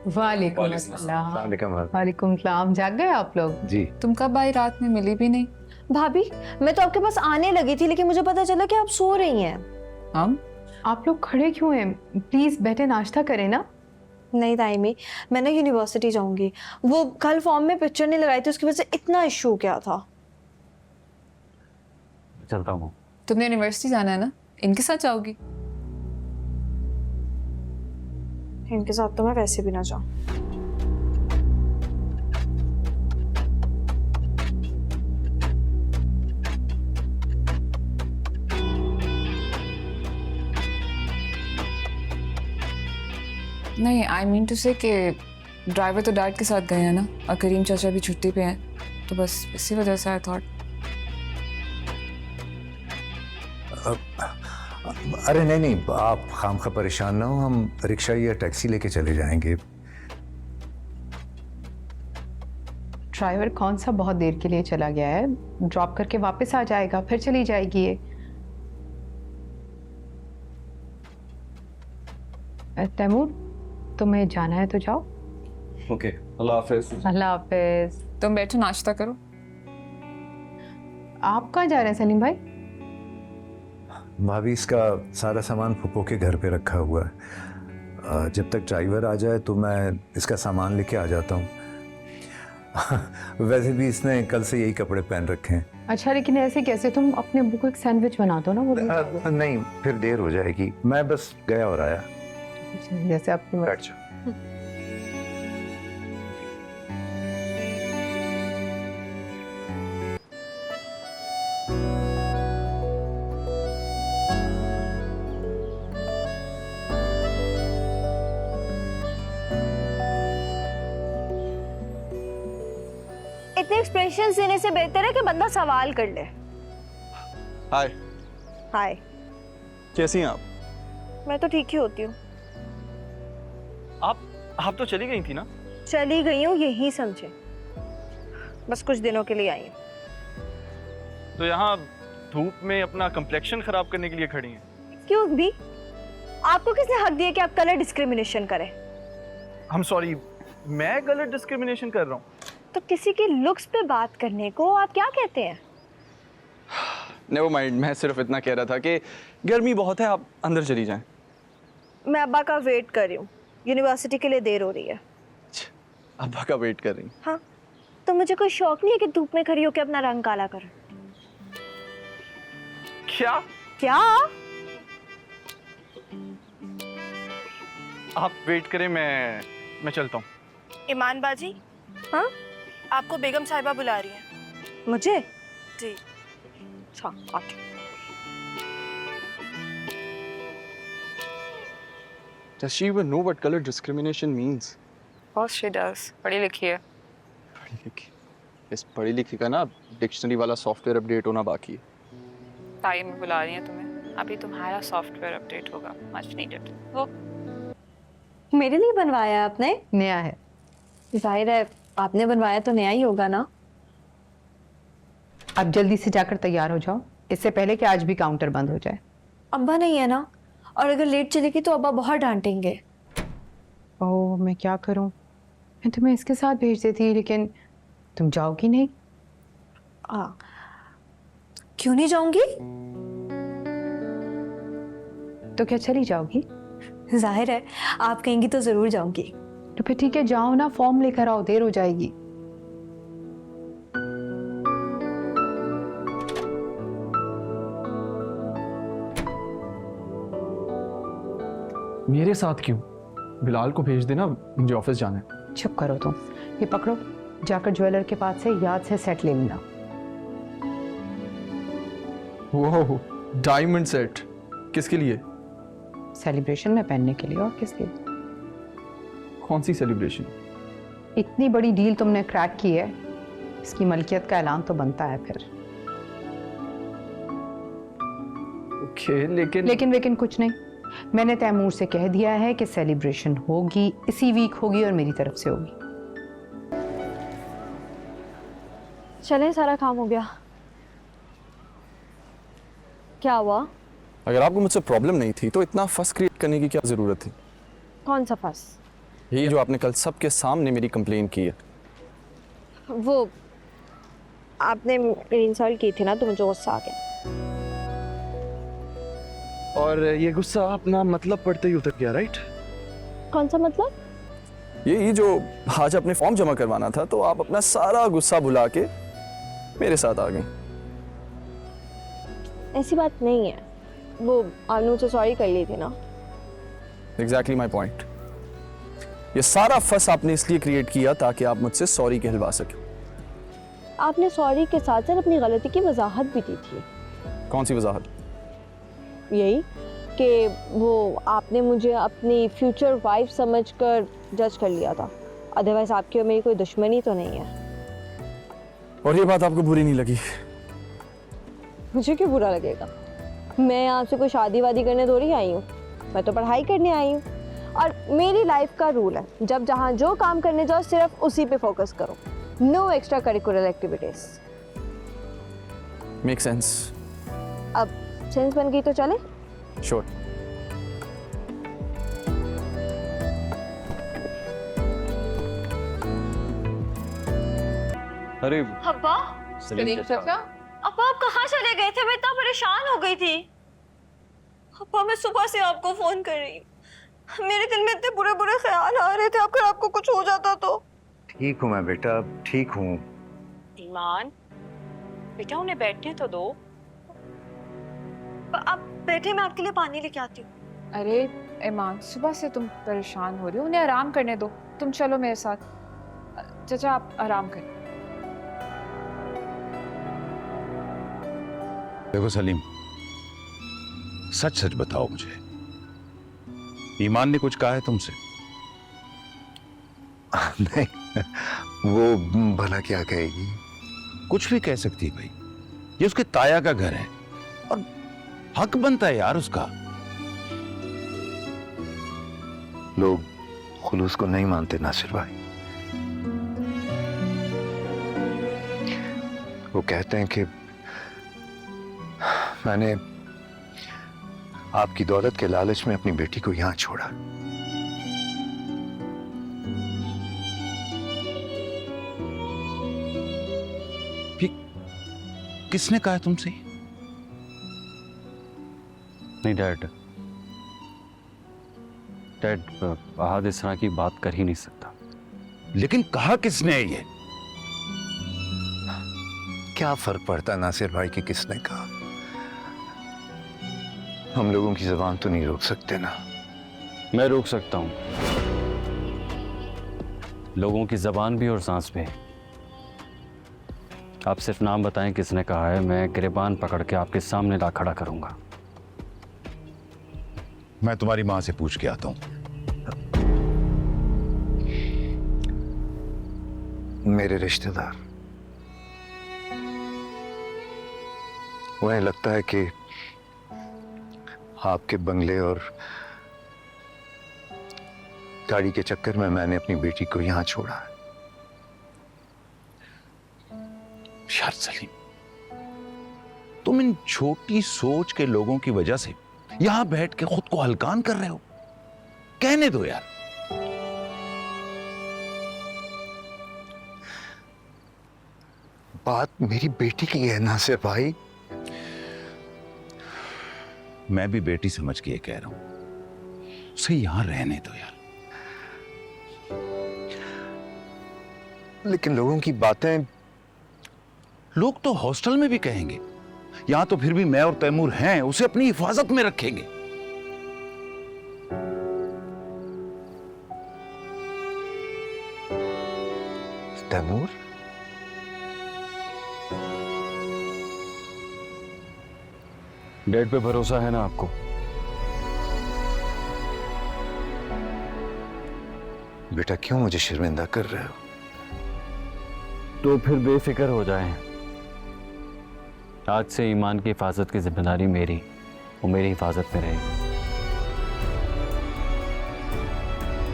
वालेकुम अस्सलाम। वालेकुम सलाम। जाग गए आप लोग? जी। तुम कब आई? रात में मिली भी नहीं। भाभी मैं तो आपके पास आने लगी थी लेकिन मुझे पता चला कि आप सो रही हैं। हम? आप लोग खड़े क्यों हैं? प्लीज बैठे, नाश्ता करें ना। नहीं ताइमी, मैं ना यूनिवर्सिटी जाऊंगी। वो कल फॉर्म में पिक्चर नहीं लगाई थी, उसकी वजह से इतना इशू क्या था। चलता हूँ। तुमने यूनिवर्सिटी जाना है ना, इनके साथ जाओगी? इनके साथ तो मैं वैसे भी ना जाऊं। नहीं, आई मीन टू से कि ड्राइवर तो डैड के साथ गए हैं ना, और करीम चाचा भी छुट्टी पे हैं, तो बस इसी वजह से आई थॉट। अरे नहीं नहीं, आप खामखा परेशान ना हो, हम रिक्शा या टैक्सी लेके चले जाएंगे। ड्राइवर कौन सा बहुत देर के लिए चला गया है, ड्रॉप करके वापस आ जाएगा, फिर चली जाएगी ये। तैमूर, तुम्हें जाना है तो जाओ। ओके, अल्लाह हाफिज। अल्लाह हाफिज। तुम बैठो, नाश्ता करो। आप कहाँ जा रहे हैं सलीम भाई? भाभी, इसका सारा सामान फूफो के घर पे रखा हुआ है। जब तक ड्राइवर आ जाए तो मैं इसका सामान लेके आ जाता हूँ। वैसे भी इसने कल से यही कपड़े पहन रखे हैं। अच्छा, लेकिन ऐसे कैसे? तुम अपने अब्बू को एक सैंडविच बना दो ना। वो नहीं, फिर देर हो जाएगी, मैं बस गया और आया। जैसे आपकी बैठ जाओ। इतने एक्सप्रेशन देने से बेहतर है कि बंदा सवाल कर ले। हाय। हाय। कैसी हैं आप? मैं तो ठीक ही होती हूँ। आप तो चली गई थी ना? चली गई हूँ, यही समझे। बस कुछ दिनों के लिए आई हूँ। तो यहाँ धूप में अपना कंप्लेक्शन खराब करने के लिए खड़ी हैं? एक्सक्यूज मी, आपको किसने हक दिया कि आप कलर डिस्क्रिमिनेशन करें? I'm सॉरी, मैं गलत डिस्क्रिमिनेशन कर रहा हूँ? तो किसी की लुक्स पे बात करने को आप क्या कहते हैं? नेवर माइंड, मैं सिर्फ इतना कह रहा था कि गर्मी बहुत है, आप अंदर चली जाएं। मैं अब्बा का वेट कर रही हूँ, यूनिवर्सिटी के लिए देर हो रही है। अब्बा का वेट कर रही हैं? हाँ, तो मुझे कोई शौक नहीं है कि धूप में खड़ी होकर अपना रंग काला करूं। क्या? क्या? आप वेट करें, मैं चलता हूँ। ईमान बाजी, हाँ? आपको बेगम साहिबा बुला रही हैं। मुझे? जी। अच्छा, आती। Does she even know what color discrimination means? Of she does. पढ़ी लिखी है। पढ़ी लिखी? इस पढ़ी लिखी का ना डिक्शनरी वाला सॉफ्टवेयर अपडेट होना बाकी है। ताई में बुला रही हैं तुम्हें, अभी तुम्हारा सॉफ्टवेयर अपडेट होगा, मच नीडेड। वो मेरे लिए बनवाया आपने? नया है। जाहिर है आपने बनवाया तो नया ही होगा ना। अब जल्दी से जाकर तैयार हो जाओ, इससे पहले कि आज भी काउंटर बंद हो जाए। अब्बा नहीं है ना, और अगर लेट चलेगी तो अब्बा बहुत डांटेंगे। ओह, मैं क्या करूं? मैं तुम्हें इसके साथ भेज देती, लेकिन तुम जाओगी नहीं। क्यों नहीं जाऊंगी? तो क्या चली जाओगी? जाहिर है आप कहेंगी तो जरूर जाऊंगी। तो फिर ठीक है, जाओ ना, फॉर्म लेकर आओ, देर हो जाएगी। मेरे साथ क्यों? बिलाल को भेज देना, मुझे ऑफिस जाना है। चुप करो तुम। ये पकड़ो, जाकर ज्वेलर के पास से याद से सेट ले लेना। वो डायमंड सेट किसके लिए? सेलिब्रेशन में पहनने के लिए, और किसके लिए? कौन सी सेलिब्रेशन? इतनी बड़ी डील तुमने क्रैक की है, इसकी मलकियत का ऐलान तो बनता है फिर। ओके, लेकिन कुछ नहीं। मैंने तैमूर से कह दिया है कि सेलिब्रेशन होगी, इसी वीक होगी, और मेरी तरफ से होगी। चलें, सारा काम हो गया। क्या हुआ? अगर आपको मुझसे प्रॉब्लम नहीं थी तो इतना फस क्रिएट करने की क्या जरूरत थी? कौन सा फंस? यही जो आपने कल सबके सामने मेरी कंप्लेन की है। वो आपने मेरी इंसल्ट की थी ना, तो मुझे गुस्सा आ गया। और ये गुस्सा अपना मतलब पढ़ते ही उतर गया, राइट? कौन सा मतलब? ये जो आज आपने फॉर्म जमा करवाना था, तो आप अपना सारा गुस्सा भुला के मेरे साथ आ गई। ऐसी बात नहीं है, वो आपने मुझसे सॉरी कर ली थी ना। Exactly my point. ये सारा फस आपने इसलिए क्रिएट किया ताकि आप मुझसे सॉरी कहलवा सके। आपने सॉरी के साथ साथ अपनी गलती की वजाहत भी दी थी। कौन सी वजाहत? यही कि वो आपने मुझे अपनी फ्यूचर वाइफ समझकर जज कर लिया था, अदरवाइज आपकी और मेरी कोई दुश्मनी तो नहीं है। और ये बात आपको बुरी नहीं लगी? मुझे क्यों बुरा लगेगा? मैं यहाँ से कोई शादी वादी करने थोड़ी आई हूँ, मैं तो पढ़ाई करने आई हूँ। और मेरी लाइफ का रूल है, जब जहाँ जो काम करने जाओ सिर्फ उसी पे फोकस करो, no extra curricular activities. Make sense. अब सेंस बन गई तो चले। श्योर। अरे अब्बा, सलीम चाचा, अब्बा आप कहाँ चले गए थे? मैं इतना परेशान हो गई थी। अब्बा मैं सुबह से आपको फोन कर रही हूँ, मेरे दिल में इतने बुरे बुरे ख्याल आ रहे थे, अगर आपको कुछ हो जाता तो। ठीक हूँ मैं बेटा, ठीक हूँ। ईमान, बेटा उन्हें बैठने तो दो। आप बैठे, मैं आपके लिए पानी लेके आती हूँ। अरे ईमान, सुबह से तुम परेशान हो रही हो, उन्हें आराम करने दो। तुम चलो मेरे साथ। चाचा आप आराम करें। देखो सलीम, सच सच बताओ मुझे, ईमान ने कुछ कहा है तुमसे? नहीं, वो भला क्या कहेगी? कुछ भी कह सकती है भाई, ये उसके ताया का घर है और हक बनता है यार उसका। लोग खुलूस को नहीं मानते नासिर भाई। वो कहते हैं कि मैंने आपकी दौलत के लालच में अपनी बेटी को यहां छोड़ा। किसने कहा तुमसे? नहीं डैड, अहाद इस तरह की बात कर ही नहीं सकता। लेकिन कहा किसने है ये? क्या फर्क पड़ता नासिर भाई कि किसने कहा? हम लोगों की जुबान तो नहीं रोक सकते ना। मैं रोक सकता हूं, लोगों की जबान भी और सांस भी। आप सिर्फ नाम बताएं किसने कहा है, मैं गिरबान पकड़ के आपके सामने ला खड़ा करूंगा। मैं तुम्हारी मां से पूछ के आता हूं। मेरे रिश्तेदार, उन्हें लगता है कि आपके बंगले और गाड़ी के चक्कर में मैंने अपनी बेटी को यहां छोड़ा है। यार सलीम, तुम इन छोटी सोच के लोगों की वजह से यहां बैठ के खुद को हलकान कर रहे हो। कहने दो यार। बात मेरी बेटी की है नासिर भाई। मैं भी बेटी समझ के ये कह रहा हूं, उसे यहां रहने दो यार। लेकिन लोगों की बातें, लोग तो हॉस्टल में भी कहेंगे, यहां तो फिर भी मैं और तैमूर हैं, उसे अपनी हिफाजत में रखेंगे। तैमूर? डैड पे भरोसा है ना आपको? बेटा क्यों मुझे शर्मिंदा कर रहे हो? तो फिर बेफिक्र हो जाएं। आज से ईमान की हिफाजत की जिम्मेदारी मेरी, वो मेरी हिफाजत में रहेगी।